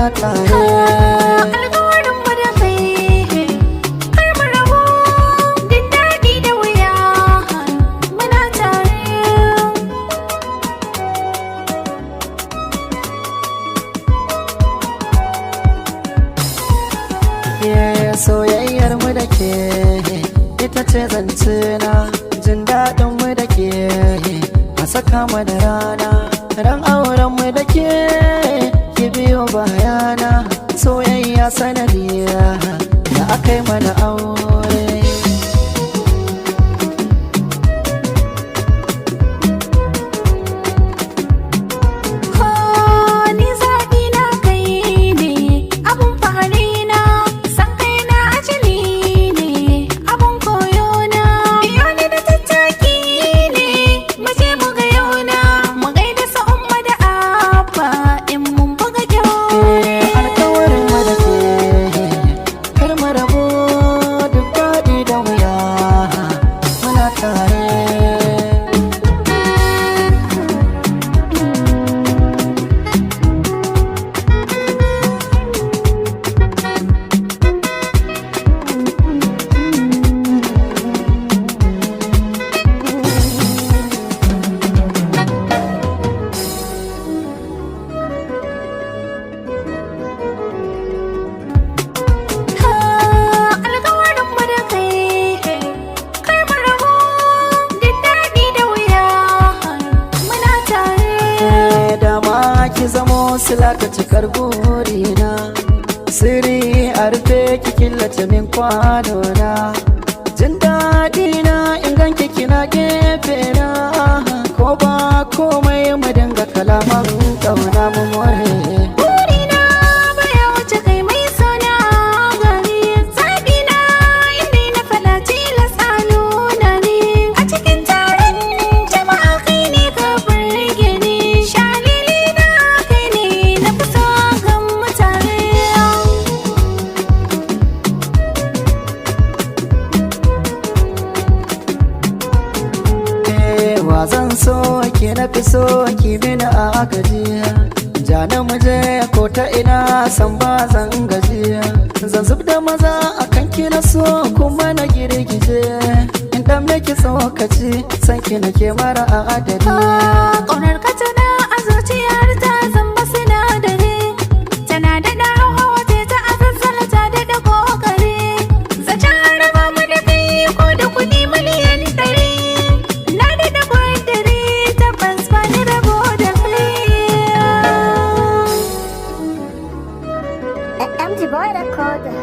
muna tare. Alƙawarin mu da kai kar mu rabu, duk daɗi da wuya muna tare. Soyayyar mu da ke ita ce zance na, jin daɗin mu da ke a saka mu da rana, ran auren mu da ke ki biyo bayana, soyayya sanadiya da aka yi mana aure. Ni zaɓi na kai ne abun fahari na, san kai na ajali ne abun koyo na. Biyo ni da tattaki ne mu je mu ga yauna, mu gaida su umma da abba in mun buga kyaure. Alkawarin mu da ke kar mu rabu, duk daɗi da wuya muna tare. Alƙawarin mu da kai kar mu rabu, duk daɗi da wuya muna tare. Dama ki zamo sila ta cikar burina, sirri a rufe ki killace min kwanona, jin daɗi na in ganki kina gefe na, ko ba komai mu dinga kalaman ƙauna mu more. Burina baya wuce kai mai sona gani, zaɓina inda na faɗa tilas a nuna ni. A cikin taron jama'a kai ne ka burge ni, shalili na kai ne na fi so gan mutane. Wa zan so ki na fi so ki mini a gajiya, ja na muje ko ta ina san ba zan gajiya, zan zub da maza a kan ki na so kuma na girgije, in dan miki tsokaci san ki nake mara a adadi. Ƙaunar ka tana a zuciyar ta zamba sinadari, tana da hawa ta a zazzala ta da ƙoƙari, zaton raba mu da kai ko da kuɗi miliyan 100, na da ƙwadari tabbas ba ni rabo da kai. MG Boy Recorder.